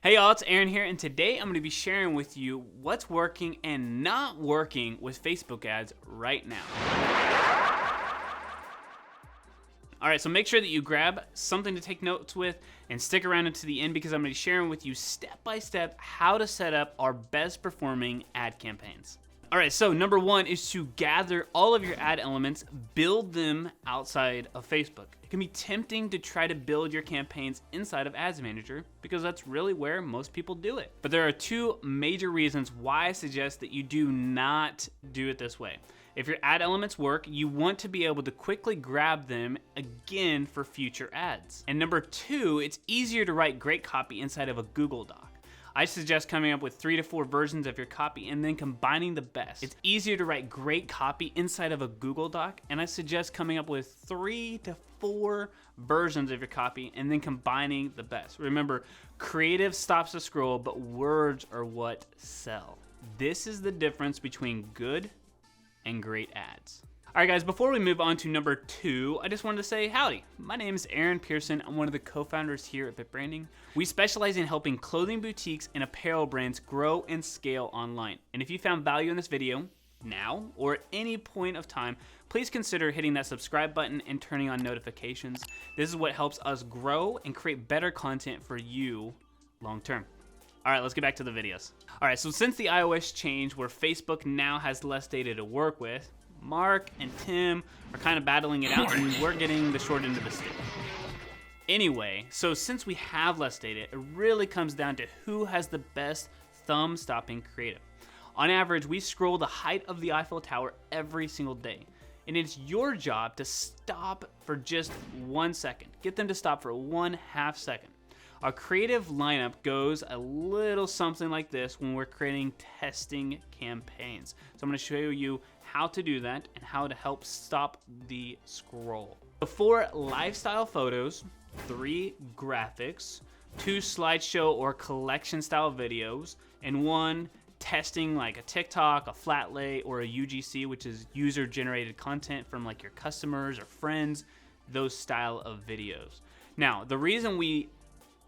Hey y'all, it's Aaron here, and today I'm going to be sharing with you what's working and not working with Facebook ads right now. Alright, so make sure that you grab something to take notes with and stick around until the end because I'm going to be sharing with you step by step how to set up our best performing ad campaigns. Alright, so number one is to gather all of your ad elements, build them outside of Facebook. It can be tempting to try to build your campaigns inside of Ads Manager because that's really where most people do it. But there are two major reasons why I suggest that you do not do it this way. If your ad elements work, you want to be able to quickly grab them again for future ads. And number two, it's easier to write great copy inside of a Google Doc. I suggest coming up with 3 to 4 versions of your copy and then combining the best. It's easier to write great copy inside of a Google Doc, and I suggest coming up with 3 to 4 versions of your copy and then combining the best. Remember, creative stops the scroll, but words are what sell. This is the difference between good and great ads. Alright guys, before we move on to number 2, I just wanted to say howdy. My name is Aaron Pearson. I'm one of the co-founders here at Bit Branding. We specialize in helping clothing boutiques and apparel brands grow and scale online. And if you found value in this video, now or at any point of time, please consider hitting that subscribe button and turning on notifications. This is what helps us grow and create better content for you long term. Alright, let's get back to the videos. Alright, so since the iOS change where Facebook now has less data to work with, Mark and Tim are kind of battling it out and we're getting the short end of the stick. Anyway, so since we have less data, it really comes down to who has the best thumb-stopping creative. On average, we scroll the height of the Eiffel Tower every single day. And it's your job to stop for just 1 second. Get them to stop for 1/2 second. Our creative lineup goes a little something like this when we're creating testing campaigns. So I'm going to show you how to do that and how to help stop the scroll. So for lifestyle photos, 3 graphics, 2 slideshow or collection style videos, and 1 testing like a TikTok, a flat lay, or a UGC, which is user generated content from like your customers or friends, those style of videos. Now, the reason we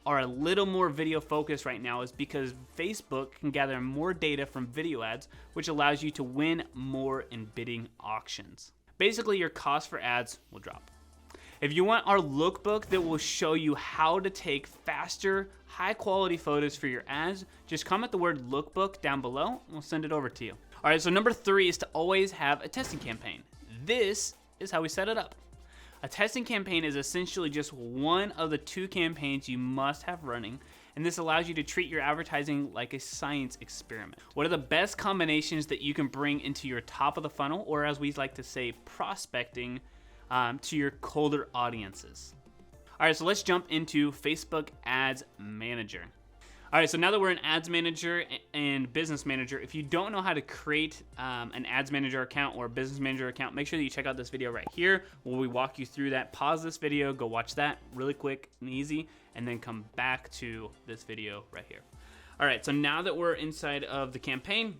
are a little more video focused right now is because Facebook can gather more data from video ads, which allows you to win more in bidding auctions. Basically, your cost for ads will drop. If you want our lookbook that will show you how to take faster, high quality photos for your ads, just comment the word lookbook down below and we'll send it over to you. All right, so number 3 is to always have a testing campaign. This is how we set it up. A testing campaign is essentially just one of the 2 campaigns you must have running, and this allows you to treat your advertising like a science experiment. What are the best combinations that you can bring into your top of the funnel, or as we like to say, prospecting, to your colder audiences? All right, so let's jump into Facebook Ads Manager. All right, so now that we're in Ads Manager and Business Manager, if you don't know how to create an Ads Manager account or a Business Manager account, make sure that you check out this video right here where we walk you through that. Pause this video, go watch that really quick and easy, and then come back to this video right here. All right, so now that we're inside of the campaign,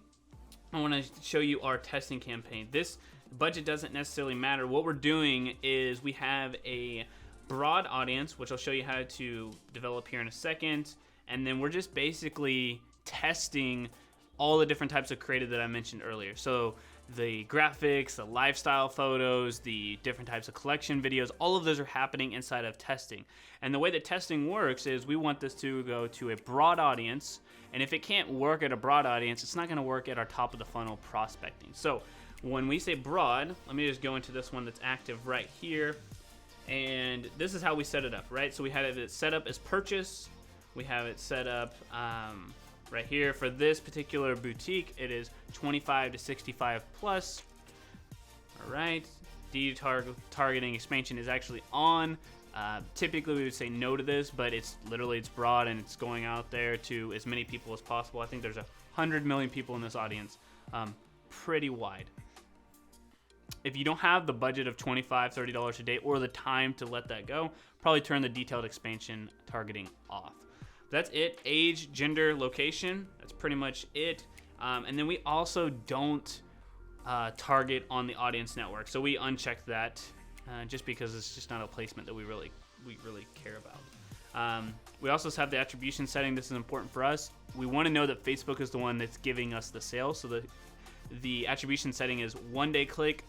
I want to show you our testing campaign. This budget doesn't necessarily matter. What we're doing is we have a broad audience, which I'll show you how to develop here in a second. And then we're just basically testing all the different types of creative that I mentioned earlier. So the graphics, the lifestyle photos, the different types of collection videos, all of those are happening inside of testing. And the way that testing works is we want this to go to a broad audience. And if it can't work at a broad audience, it's not going to work at our top of the funnel prospecting. So when we say broad, let me just go into this one that's active right here. And this is how we set it up, right? So we had it set up as purchase. We have it set up right here for this particular boutique. It is 25 to 65 plus. All right, targeting expansion is actually on. Typically we would say no to this, but it's broad and it's going out there to as many people as possible. I think there's 100 million people in this audience, pretty wide. If you don't have the budget of $25, $30 a day or the time to let that go, probably turn the detailed expansion targeting off. That's it. Age, gender, location. That's pretty much it. And then we also don't target on the audience network. So we uncheck that just because it's just not a placement that we really care about. We also have the attribution setting. This is important for us. We want to know that Facebook is the one that's giving us the sale. So the attribution setting is 1 day click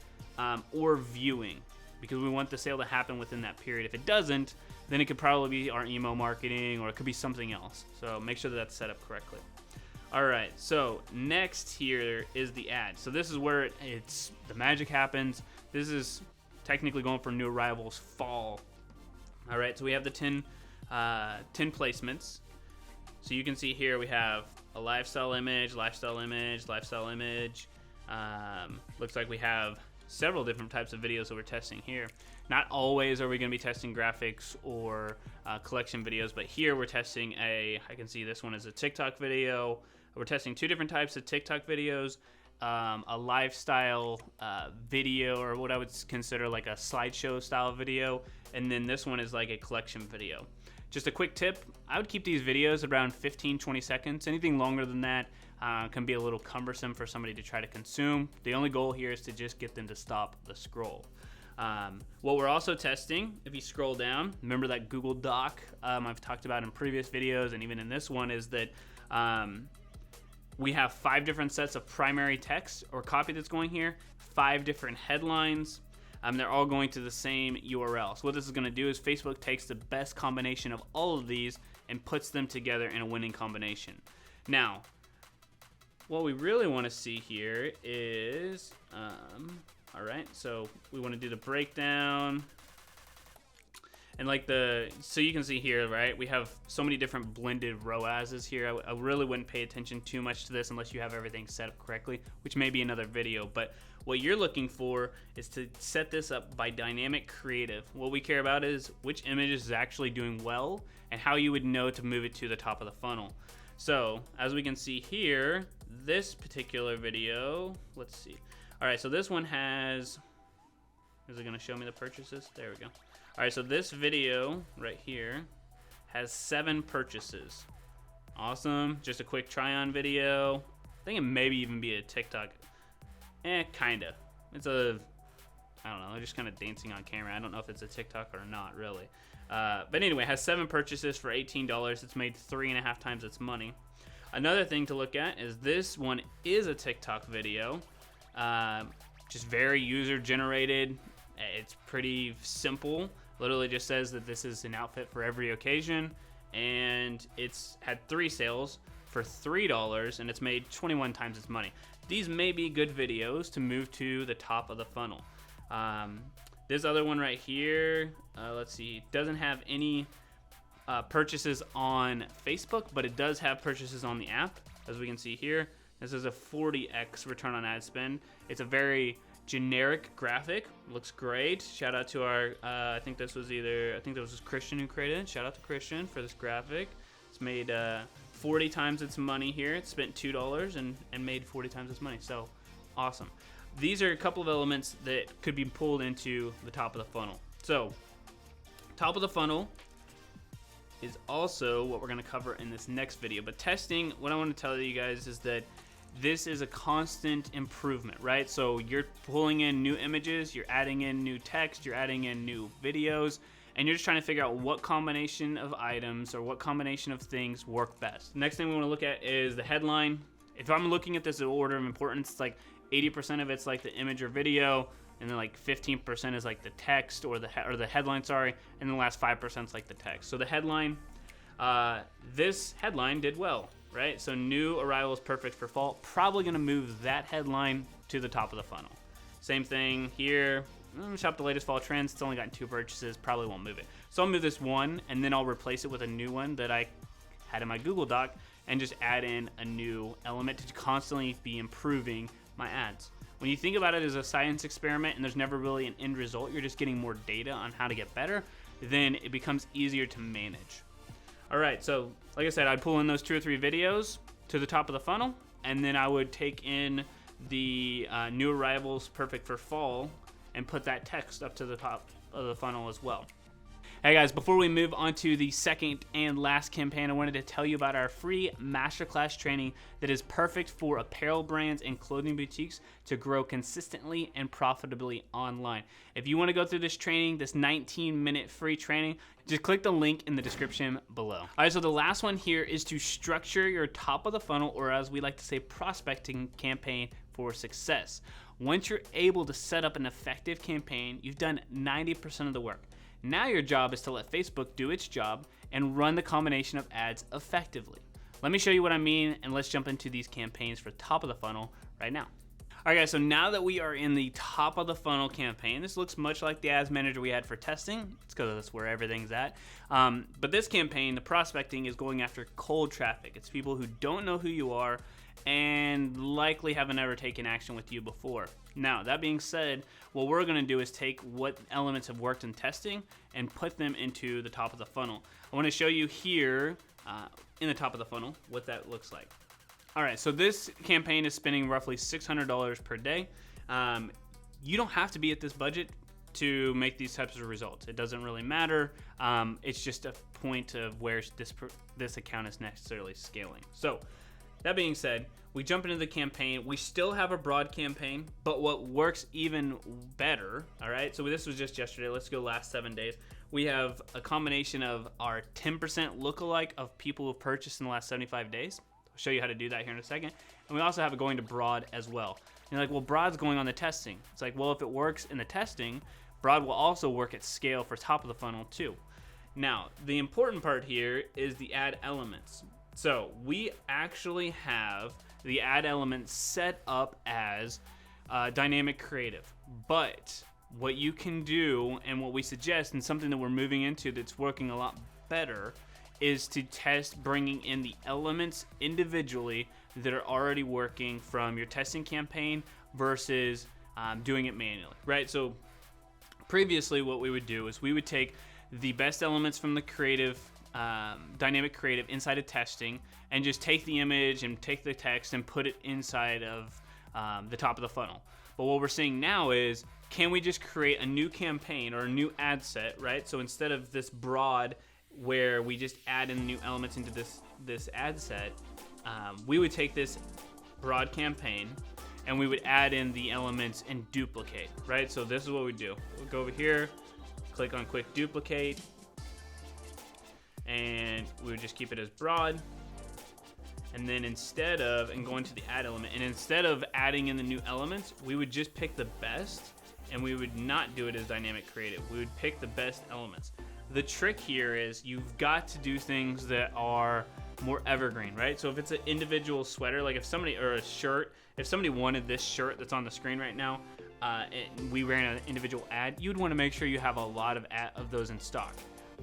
or viewing, because we want the sale to happen within that period. If it doesn't, then it could probably be our email marketing, or it could be something else. So make sure that that's set up correctly. All right, so next here is the ad. So this is where it's the magic happens. This is technically going for new arrivals fall. All right, so we have the 10 placements. So you can see here we have a lifestyle image, lifestyle image, lifestyle image. Looks like we have several different types of videos that we're testing here. Not always are we going to be testing graphics or collection videos, but here we're testing I can see this one is a TikTok video. We're testing 2 different types of TikTok videos, a lifestyle video, or what I would consider like a slideshow style video, and then this one is like a collection video. Just a quick tip, I would keep these videos around 15-20 seconds. Anything longer than that can be a little cumbersome for somebody to try to consume. The only goal here is to just get them to stop the scroll. What we're also testing, if you scroll down, remember that Google Doc I've talked about in previous videos, and even in this one, is that we have 5 different sets of primary text or copy that's going here, 5 different headlines. They're all going to the same URL. So what this is going to do is Facebook takes the best combination of all of these and puts them together in a winning combination. Now, what we really want to see here is, all right, so we want to do the breakdown. And like so you can see here, right, we have so many different blended ROASs here. I really wouldn't pay attention too much to this unless you have everything set up correctly, which may be another video. But what you're looking for is to set this up by dynamic creative. What we care about is which image is actually doing well and how you would know to move it to the top of the funnel. So as we can see here, this particular video, let's see. All right, so this one has, is it gonna show me the purchases? There we go. All right, so this video right here has 7 purchases. Awesome, just a quick try on video. I think it maybe even be a TikTok. Kinda. It's I don't know, they're just kind of dancing on camera. I don't know if it's a TikTok or not, really. But anyway, it has 7 purchases for $18. It's made 3.5 times its money. Another thing to look at is this one is a TikTok video. Just very user generated. It's pretty simple. Literally just says that this is an outfit for every occasion, and it's had 3 sales for $3, and it's made 21 times its money. These may be good videos to move to the top of the funnel. This other one right here, let's see, doesn't have any purchases on Facebook, but it does have purchases on the app, as we can see here. This is a 40x return on ad spend. It's a very generic graphic, looks great. Shout out to our, I think this was Christian who created it. Shout out to Christian for this graphic. It's made 40 times its money here. It spent $2 and made 40 times its money. So awesome. These are a couple of elements that could be pulled into the top of the funnel. So top of the funnel is also what we're going to cover in this next video. But testing, what I want to tell you guys is that this is a constant improvement, right? So you're pulling in new images, you're adding in new text, you're adding in new videos, and you're just trying to figure out what combination of items or what combination of things work best. Next thing we want to look at is the headline. If I'm looking at this in order of importance, it's like 80% of it's like the image or video, and then like 15% is like the text or the headline, sorry, and the last 5% is like the text. So the headline, this headline did well, right? So new arrival is perfect for fall. Probably gonna move that headline to the top of the funnel. Same thing here. Shop the latest fall trends. It's only gotten 2 purchases. Probably won't move it. So I'll move this one, and then I'll replace it with a new one that I had in my Google Doc, and just add in a new element to constantly be improving my ads. When you think about it as a science experiment and there's never really an end result, you're just getting more data on how to get better, then it becomes easier to manage. All right, so like I said, I'd pull in those 2 or 3 videos to the top of the funnel, and then I would take in the new arrivals perfect for fall and put that text up to the top of the funnel as well. Hey guys, before we move on to the second and last campaign, I wanted to tell you about our free masterclass training that is perfect for apparel brands and clothing boutiques to grow consistently and profitably online. If you want to go through this training, this 19-minute free training, just click the link in the description below. All right, so the last one here is to structure your top of the funnel, or as we like to say, prospecting campaign for success. Once you're able to set up an effective campaign, you've done 90% of the work. Now your job is to let Facebook do its job and run the combination of ads effectively. Let me show you what I mean, and let's jump into these campaigns for top of the funnel right now. All right guys, so now that we are in the top of the funnel campaign, this looks much like the ads manager we had for testing. It's because that's where everything's at. But this campaign, the prospecting, is going after cold traffic. It's people who don't know who you are and likely haven't ever taken action with you before. Now, that being said, what we're gonna do is take what elements have worked in testing and put them into the top of the funnel. I wanna show you here in the top of the funnel what that looks like. All right, so this campaign is spending roughly $600 per day. You don't have to be at this budget to make these types of results. It doesn't really matter. It's just a point of where this account is necessarily scaling. So that being said, we jump into the campaign. We still have a broad campaign, but what works even better, all right? So this was just yesterday. Let's go last 7 days. We have a combination of our 10% lookalike of people who've purchased in the last 75 days. I'll show you how to do that here in a second. And we also have it going to broad as well. And you're like, well, broad's going on the testing. It's like, well, if it works in the testing, broad will also work at scale for top of the funnel too. Now, the important part here is the ad elements. So we actually have the ad elements set up as dynamic creative. But what you can do, and what we suggest, and something that we're moving into that's working a lot better, is to test bringing in the elements individually that are already working from your testing campaign versus doing it manually, right? So previously what we would do is we would take the best elements from the creative, dynamic creative inside of testing, and just take the image and take the text and put it inside of the top of the funnel. But what we're seeing now is, can we just create a new campaign or a new ad set, right? So instead of this broad where we just add in new elements into this ad set, we would take this broad campaign and we would add in the elements and duplicate, right? So this is what we do. We'll go over here, click on quick duplicate, and we would just keep it as broad. And then instead of, and going to the add element, and instead of adding in the new elements, we would just pick the best, and we would not do it as dynamic creative. We would pick the best elements. The trick here is you've got to do things that are more evergreen, right? So if it's an individual sweater, like if somebody, or a shirt, if somebody wanted this shirt that's on the screen right now, and we ran an individual ad, you'd want to make sure you have a lot of those in stock.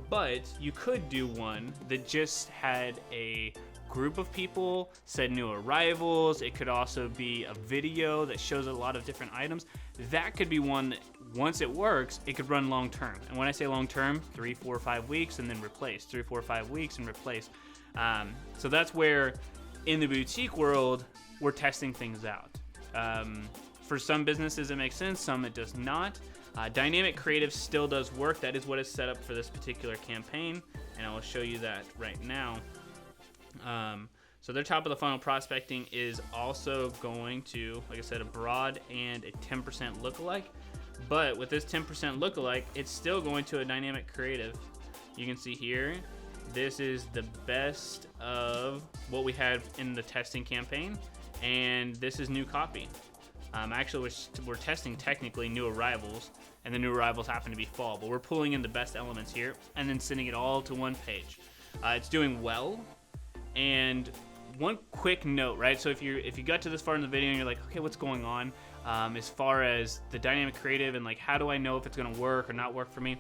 But you could do one that just had a group of people, said new arrivals. It could also be a video that shows a lot of different items. That could be one that, once it works, it could run long term. And when I say long term, 3, 4, 5 weeks and then replace, 3, 4, 5 weeks and replace. So that's where in the boutique world, we're testing things out. For some businesses it makes sense, some it does not. Dynamic creative still does work. That is what is set up for this particular campaign, and I will show you that right now. So their top of the funnel prospecting is also going to, like I said, a broad and a 10% lookalike. But with this 10% lookalike, it's still going to a dynamic creative. You can see here, this is the best of what we had in the testing campaign, and this is new copy. Actually, we're testing technically new arrivals, and the new arrivals happen to be fall, but we're pulling in the best elements here and then sending it all to one page. It's doing well. And one quick note, right? So if you got to this far in the video and you're like, okay, what's going on as far as the dynamic creative and like, how do I know if it's gonna work or not work for me?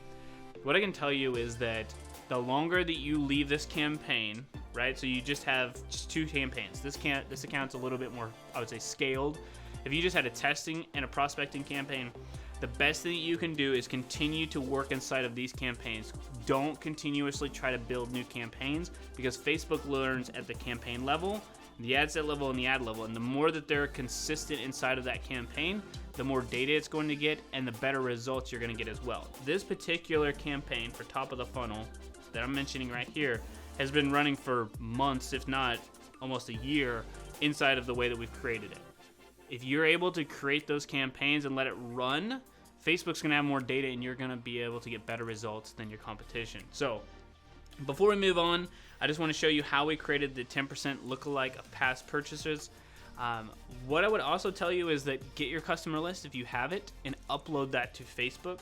What I can tell you is that the longer that you leave this campaign, right? So you just have two campaigns. This account's a little bit more, I would say, scaled. If you just had a testing and a prospecting campaign, the best thing that you can do is continue to work inside of these campaigns. Don't continuously try to build new campaigns, because Facebook learns at the campaign level, the ad set level and the ad level. And the more that they're consistent inside of that campaign, the more data it's going to get and the better results you're going to get as well. This particular campaign for top of the funnel that I'm mentioning right here has been running for months, if not almost a year, inside of the way that we've created it. If you're able to create those campaigns and let it run, Facebook's gonna have more data and you're gonna be able to get better results than your competition. So before we move on, I just wanna show you how we created the 10% lookalike of past purchases. What I would also tell you is that get your customer list if you have it and upload that to Facebook.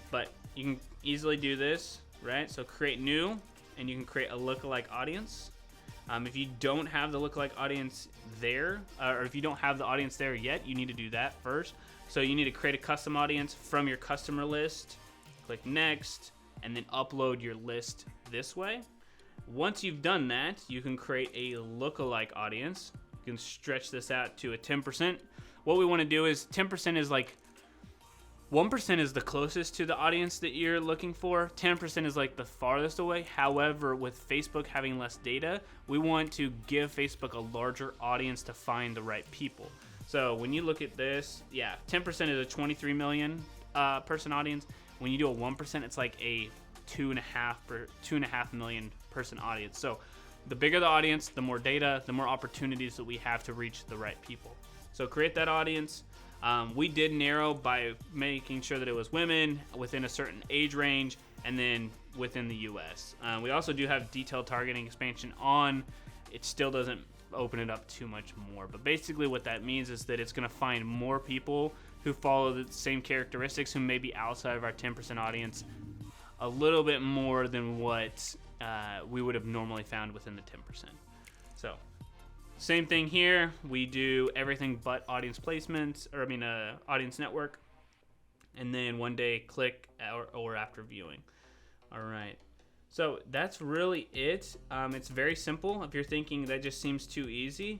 But you can easily do this, right? So create new, and you can create a lookalike audience. If you don't have the lookalike audience there, or if you don't have the audience there yet, you need to do that first. So you need to create a custom audience from your customer list, click next, and then upload your list this way. Once you've done that, you can create a lookalike audience. You can stretch this out to a 10%. What we want to do is 10% is like 1% is the closest to the audience that you're looking for. 10% is like the farthest away. However, with Facebook having less data, we want to give Facebook a larger audience to find the right people. So when you look at this, yeah, 10% is a 23 million person audience. When you do a 1%, it's like a 2.5 million person audience. So the bigger the audience, the more data, the more opportunities that we have to reach the right people. So create that audience. We did narrow by making sure that it was women within a certain age range and then within the US. We also do have detailed targeting expansion on. It still doesn't open it up too much more, but basically what that means is that it's going to find more people who follow the same characteristics who may be outside of our 10% audience a little bit more than what we would have normally found within the 10%. So same thing here. We do everything but audience placements, or audience network, and then one day click or after viewing. All right. So that's really it. It's very simple. If you're thinking that just seems too easy,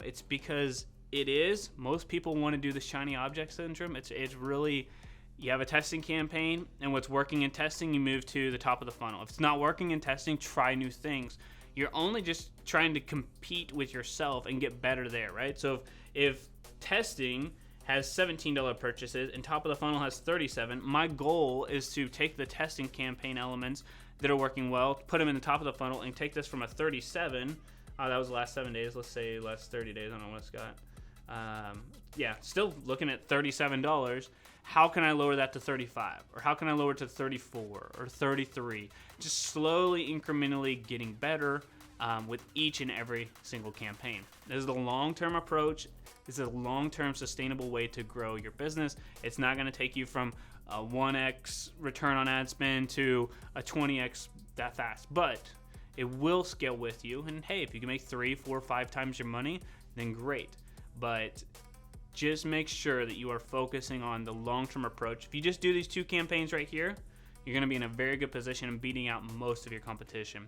it's because it is. Most people want to do the shiny object syndrome. It's really, you have a testing campaign, and what's working in testing, you move to the top of the funnel. If it's not working in testing, try new things. You're only just trying to compete with yourself and get better there, right? So if testing has $17 purchases and top of the funnel has 37, my goal is to take the testing campaign elements that are working well, put them in the top of the funnel, and take this from a 37. That was the last 7 days. Let's say last 30 days. I don't know what it's got. Yeah, still looking at $37. How can I lower that to 35? Or how can I lower it to 34 or 33? Just slowly, incrementally getting better with each and every single campaign. This is the long-term approach. This is a long-term sustainable way to grow your business. It's not going to take you from a 1x return on ad spend to a 20x that fast, but it will scale with you. And hey, if you can make 3, 4, 5 times your money, then great. But just make sure that you are focusing on the long-term approach. If you just do these 2 campaigns right here, you're going to be in a very good position and beating out most of your competition.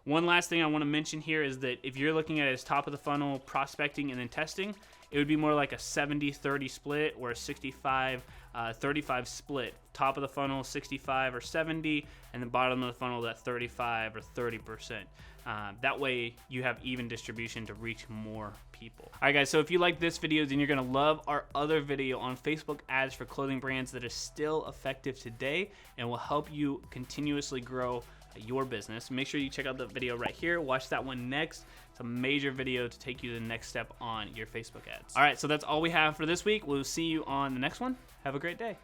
One last thing I want to mention here is that if you're looking at it as top of the funnel prospecting and then testing, it would be more like a 70-30 split or a 65-35 split. Top of the funnel 65 or 70, and the bottom of the funnel that 35 or 30%. That way you have even distribution to reach more people. All right, guys, so if you like this video, then you're gonna love our other video on Facebook ads for clothing brands that is still effective today and will help you continuously grow your business. Make sure you check out the video right here. Watch that one next. It's a major video to take you to the next step on your Facebook ads. All right, so that's all we have for this week. We'll see you on the next one. Have a great day.